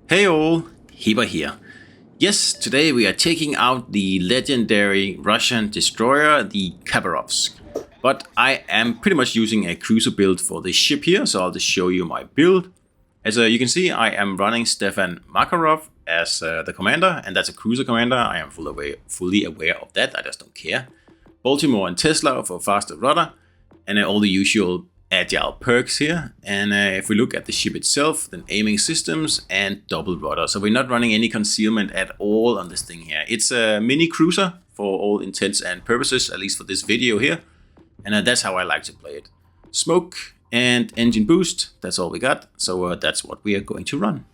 Hey all, Heber here. Yes, today we are taking out the legendary Russian destroyer, the Khabarovsk. But I am pretty much using a cruiser build for this ship here, so I'll just show you my build. As you can see, I am running Stefan Makarov as the commander, and that's a cruiser commander. I am fully aware of that, I just don't care. Baltimore and Tesla for faster rudder, and all the usual Agile perks here. And if we look at the ship itself, then aiming systems and double rudder. So we're not running any concealment at all on this thing here. It's a mini cruiser for all intents and purposes, at least for this video here. And that's how I like to play it. Smoke and engine boost, that's all we got. So that's what we are going to run.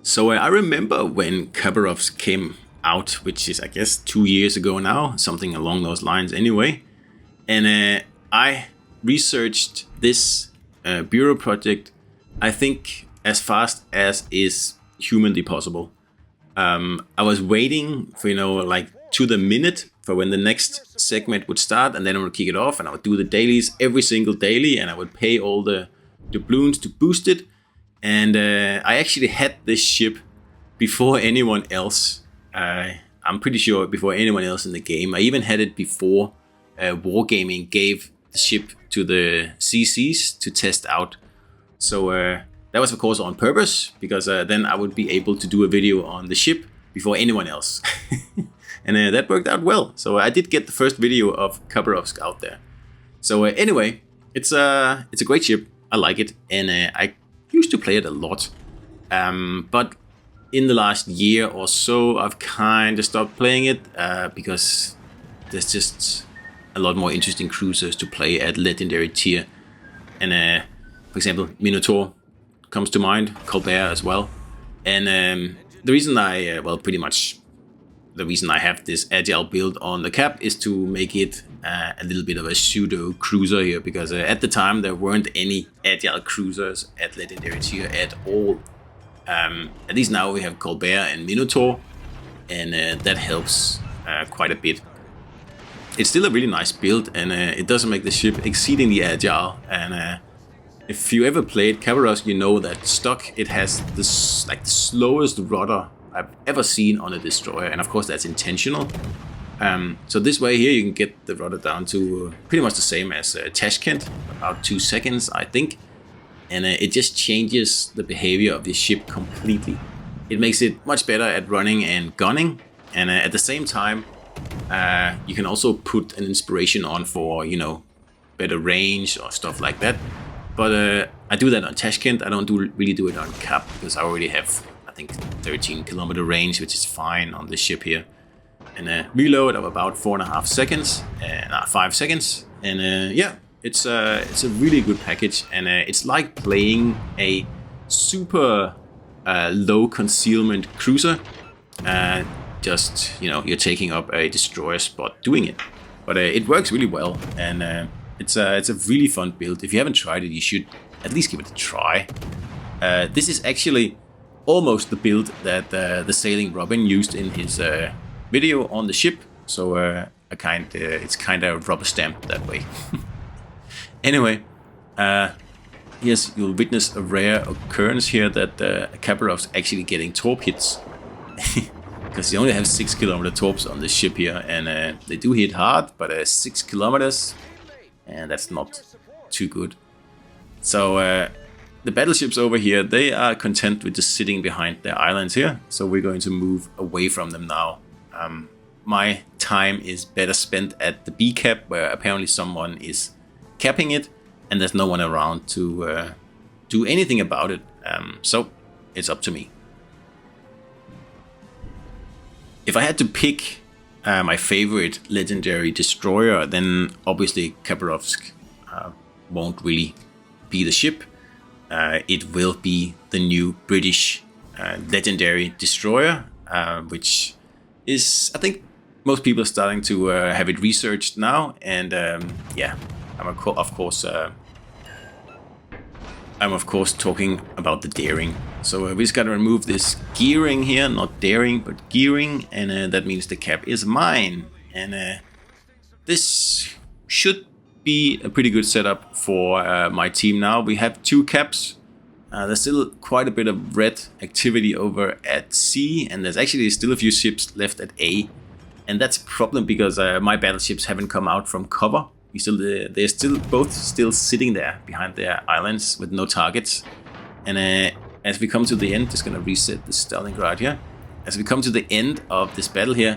So I remember when Khabarovsk came out, which is I guess 2 years ago now, something along those lines anyway. And I researched this bureau project, I think, as fast as is humanly possible. I was waiting for, like to the minute for when the next segment would start, and then I would kick it off, and I would do the dailies every single daily, and I would pay all the doubloons to boost it. And I actually had this ship before anyone else. I'm pretty sure before anyone else in the game. I even had it before Wargaming gave the ship to the CCs to test out. So that was of course on purpose, because then I would be able to do a video on the ship before anyone else. And that worked out well. So I did get the first video of Khabarovsk out there. So anyway, it's a great ship. I like it, and I used to play it a lot. But in the last year or so, I've kind of stopped playing it because there's just a lot more interesting cruisers to play at legendary tier. And for example, Minotaur comes to mind, Colbert as well. And the reason the reason I have this Agile build on the cap is to make it a little bit of a pseudo cruiser here, because at the time there weren't any Agile cruisers at legendary tier at all. At least now we have Colbert and Minotaur, and that helps quite a bit. It's still a really nice build, and it doesn't make the ship exceedingly agile. And if you ever played Khabarovsk, you know that stock it has this the slowest rudder I've ever seen on a destroyer, and of course that's intentional. So this way here you can get the rudder down to pretty much the same as Tashkent, about 2 seconds I think, and it just changes the behavior of this ship completely. It makes it much better at running and gunning, and at the same time you can also put an inspiration on for better range or stuff like that. But I do that on Tashkent. I don't really do it on Cap, because I already have I think 13 kilometer range, which is fine on this ship here. And a reload of about 4.5 seconds, 5 seconds. And yeah, it's a really good package, and it's like playing a super low concealment cruiser. Just you're taking up a destroyer spot doing it, but it works really well, and it's a really fun build. If you haven't tried it, you should at least give it a try. This is actually almost the build that the Sailing Robin used in his video on the ship, so it's kind of rubber stamped that way. Anyway, yes, you'll witness a rare occurrence here that Khabarovsk actually getting torp hits. Because you only have 6 kilometer torps on this ship here, and they do hit hard, but 6 kilometers, and that's not too good. So the battleships over here, they are content with just sitting behind their islands here, so we're going to move away from them now. My time is better spent at the B cap, where apparently someone is capping it, and there's no one around to do anything about it, so it's up to me. If I had to pick my favorite legendary destroyer, then obviously Khabarovsk won't really be the ship. It will be the new British legendary destroyer, which is, I think, most people are starting to have it researched now. And yeah, I'm of course talking about the daring. So we just gotta remove this gearing here, not daring, but gearing, and that means the cap is mine. And this should be a pretty good setup for my team now. We have 2 caps. There's still quite a bit of red activity over at C, and there's actually still a few ships left at A. And that's a problem because my battleships haven't come out from cover. They're still both sitting there behind their islands with no targets. And as we come to the end, just gonna reset the Stalingrad here. As we come to the end of this battle here,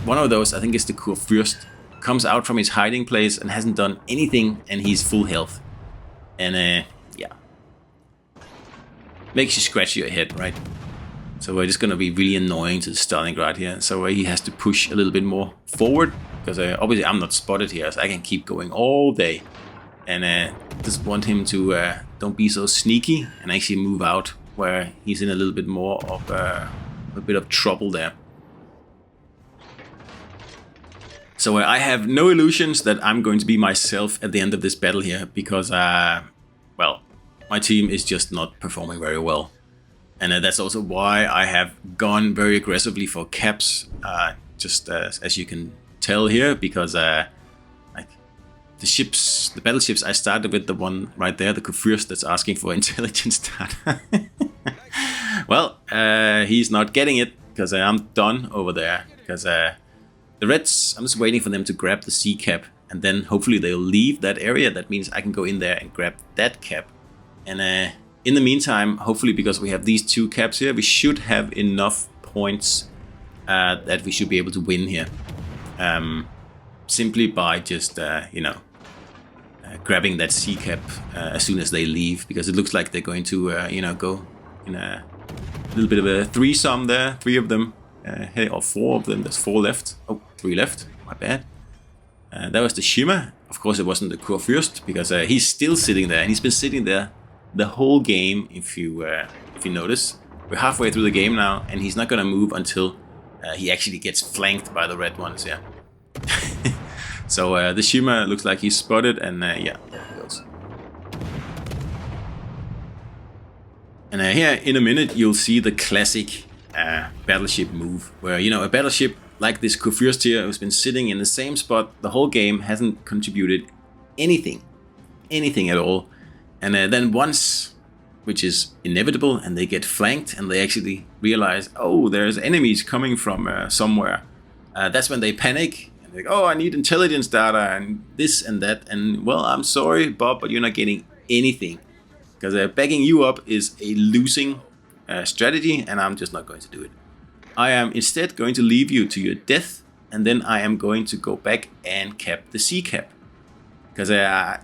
one of those, I think it's the Kurfürst, comes out from his hiding place and hasn't done anything, and he's full health. And yeah, makes you scratch your head, right? So we're just gonna be really annoying to the Stalingrad here. So he has to push a little bit more forward, because obviously I'm not spotted here, so I can keep going all day. And just want him to don't be so sneaky and actually move out where he's in a little bit more of a bit of trouble there. So I have no illusions that I'm going to be myself at the end of this battle here, because well, my team is just not performing very well. And that's also why I have gone very aggressively for caps, just as you can tell here, because like the battleships I started with, the one right there, the Kurfürst, that's asking for intelligence data. Well, he's not getting it, because I'm done over there, because the Reds, I'm just waiting for them to grab the C cap, and then hopefully they'll leave that area. That means I can go in there and grab that cap. And in the meantime, hopefully, because we have these two caps here, we should have enough points that we should be able to win here. Simply by just, you know, grabbing that C cap as soon as they leave, because it looks like they're going to, you know, go in a little bit of a threesome there. 3 of them, or 4 of them. There's 4 left. Oh, 3 left. My bad. That was the Shimmer. Of course, it wasn't the Kurfürst, because he's still sitting there, and he's been sitting there the whole game. If you notice, we're halfway through the game now, and he's not gonna move until he actually gets flanked by the red ones. Yeah. So the Shimmer looks like he's spotted, and yeah, there he goes. And here in a minute you'll see the classic battleship move, where, you know, a battleship like this Kurfürst here, who's been sitting in the same spot the whole game, hasn't contributed anything at all. And then once, which is inevitable, and they get flanked and they actually realize, oh, there's enemies coming from somewhere, that's when they panic. Like, oh, I need intelligence data and this and that. And, well, I'm sorry, Bob, but you're not getting anything, because backing you up is a losing strategy, and I'm just not going to do it. I am instead going to leave you to your death, and then I am going to go back and cap the C cap. Because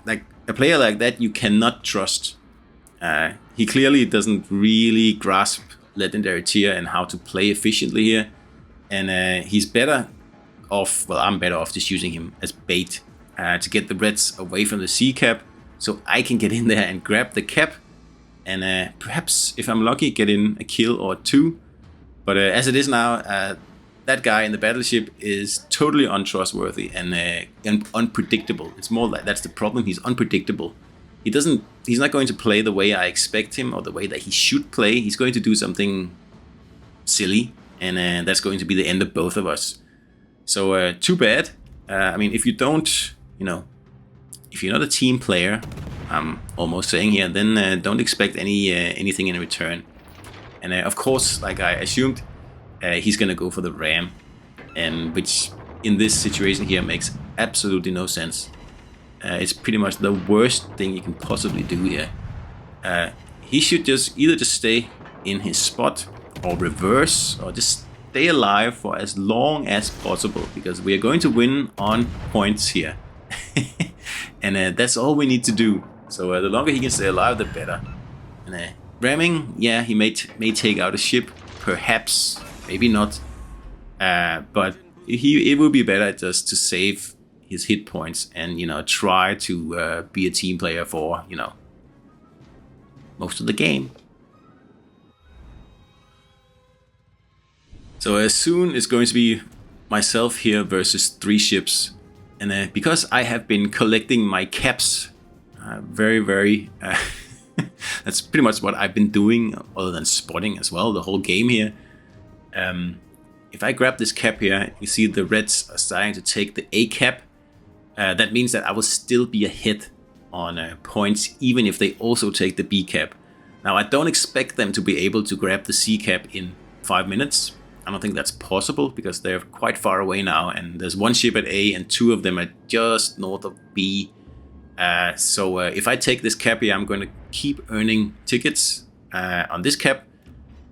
like a player like that, you cannot trust. He clearly doesn't really grasp Legendary Tier and how to play efficiently here. And he's better off, well, I'm better off just using him as bait to get the Reds away from the C cap, so I can get in there and grab the cap, and perhaps, if I'm lucky, get in a kill or 2. But as it is now, that guy in the battleship is totally untrustworthy and unpredictable. It's more like that's the problem. He's unpredictable. He's not going to play the way I expect him, or the way that he should play. He's going to do something silly, and that's going to be the end of both of us. So too bad. I mean, if you don't, you know, if you're not a team player, I'm almost saying here, then don't expect anything in return. And of course, like I assumed, he's gonna go for the ram, and which in this situation here makes absolutely no sense. It's pretty much the worst thing you can possibly do here. He should either just stay in his spot, or reverse, or just stay alive for as long as possible, because we are going to win on points here. And that's all we need to do. So the longer he can stay alive, the better. And ramming, yeah, he may take out a ship, perhaps, maybe not. But it would be better just to save his hit points and, you know, try to be a team player for, you know, most of the game. So soon it's going to be myself here versus 3 ships. And because I have been collecting my caps very that's pretty much what I've been doing, other than spotting as well, the whole game here. If I grab this cap here, you see the Reds are starting to take the A cap. That means that I will still be ahead on points, even if they also take the B cap. Now, I don't expect them to be able to grab the C cap in 5 minutes. I don't think that's possible because they're quite far away now, and there's one ship at A and 2 of them are just north of B. So if I take this cap here, I'm going to keep earning tickets on this cap.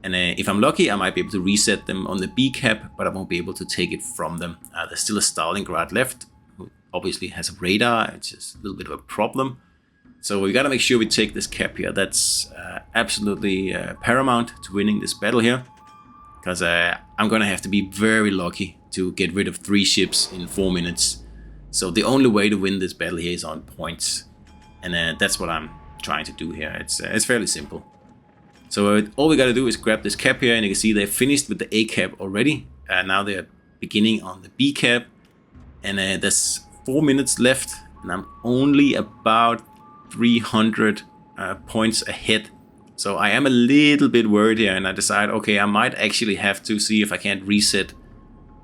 And if I'm lucky, I might be able to reset them on the B cap, but I won't be able to take it from them. There's still a Stalingrad left, who obviously has a radar. It's just a little bit of a problem. So we got to make sure we take this cap here. That's absolutely paramount to winning this battle here. Because I'm going to have to be very lucky to get rid of 3 ships in 4 minutes. So the only way to win this battle here is on points. And that's what I'm trying to do here. It's fairly simple. So all we got to do is grab this cap here, and you can see they're finished with the A cap already. Now they're beginning on the B cap. And there's 4 minutes left, and I'm only about 300 points ahead. So I am a little bit worried here, and I decide, okay, I might actually have to see if I can't reset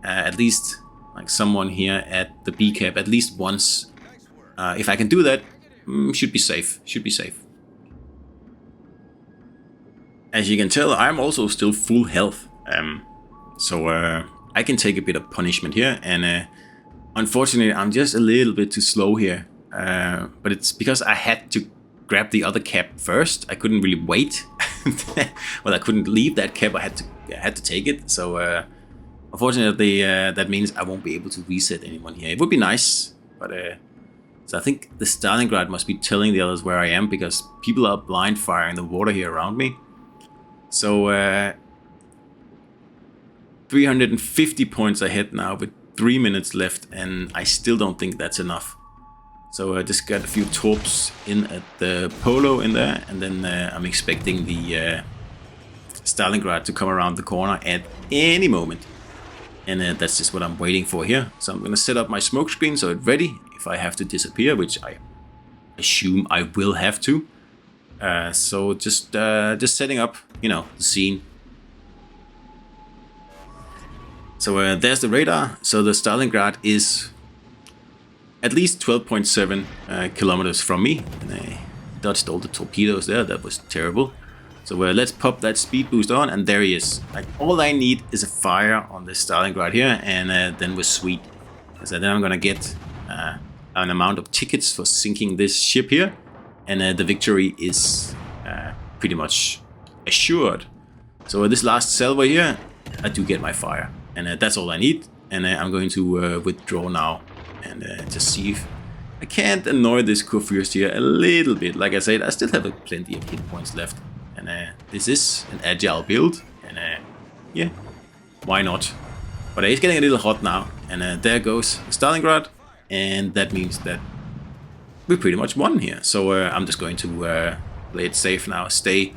at least like someone here at the B cap at least once. If I can do that, should be safe. Should be safe. As you can tell, I'm also still full health. So I can take a bit of punishment here, and unfortunately, I'm just a little bit too slow here. But it's because I had to grab the other cap first. I couldn't really wait. Well, I couldn't leave that cap. I had to take it. So unfortunately, that means I won't be able to reset anyone here. It would be nice, but so I think the Stalingrad must be telling the others where I am, because people are blind firing the water here around me. So 350 points ahead now with 3 minutes left, and I still don't think that's enough. So I just got a few torps in at the Polo in there, and then I'm expecting the Stalingrad to come around the corner at any moment. And that's just what I'm waiting for here. So I'm going to set up my smoke screen so it's ready if I have to disappear, which I assume I will have to. So just setting up, the scene. So there's the radar. So the Stalingrad is at least 12.7 kilometers from me. And I dodged all the torpedoes there. That was terrible. So let's pop that speed boost on, and there he is. Like, all I need is a fire on the Stalingrad here, and then we're sweet. So then I'm gonna get an amount of tickets for sinking this ship here, and the victory is pretty much assured. So this last salvo here, I do get my fire, and that's all I need. And I'm going to withdraw now and just see if I can't annoy this Kurfürst here a little bit. Like I said, I still have plenty of hit points left. And this is an agile build, and yeah, why not? But it's getting a little hot now, and there goes Stalingrad, and that means that we pretty much won here. So I'm just going to play it safe now, stay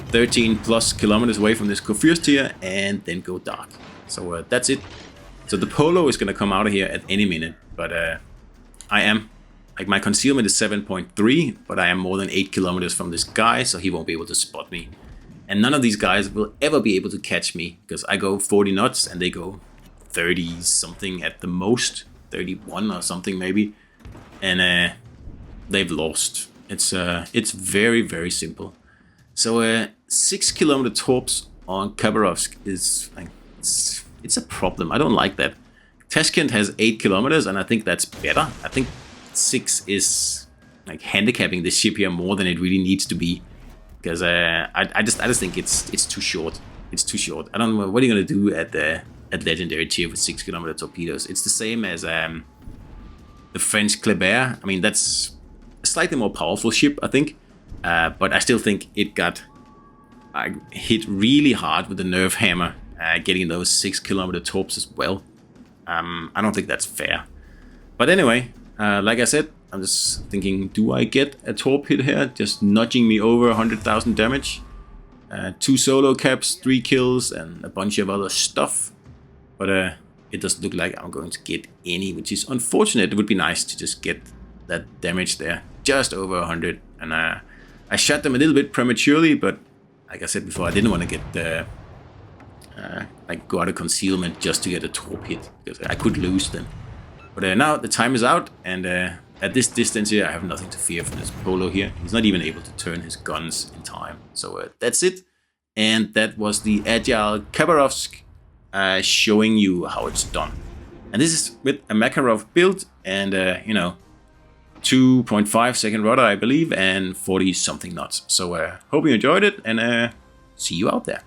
13 plus kilometers away from this Kurfürst here, and then go dark. So that's it. So the Polo is going to come out of here at any minute, but I am... Like, my concealment is 7.3, but I am more than 8 kilometers from this guy, so he won't be able to spot me. And none of these guys will ever be able to catch me, because I go 40 knots and they go 30 something at the most, 31 or something maybe. And they've lost. It's very, very simple. So 6 kilometer torps on Khabarovsk is like, it's a problem. I don't like that. Tashkent has 8 kilometers, and I think that's better. I think 6 is like handicapping this ship here more than it really needs to be, because I just think it's too short. It's too short. I don't know what are you gonna do at legendary tier with 6 kilometer torpedoes. It's the same as the French Kleber. I mean, that's a slightly more powerful ship, I think, but I still think it got hit really hard with the nerve hammer, getting those 6 kilometer torps as well. I don't think that's fair. But anyway. Like I said, I'm just thinking, do I get a torp hit here? Just nudging me over 100,000 damage. 2 solo caps, 3 kills, and a bunch of other stuff. But it doesn't look like I'm going to get any, which is unfortunate. It would be nice to just get that damage there, just over 100. And I shot them a little bit prematurely, but like I said before, I didn't want to get like go out of concealment just to get a torp hit, because I could lose them. But now the time is out, and at this distance here, I have nothing to fear from this Polo here. He's not even able to turn his guns in time. So that's it. And that was the Agile Khabarovsk, showing you how it's done. And this is with a Makarov build and, 2.5 second rudder, I believe, and 40 something knots. So hope you enjoyed it, and see you out there.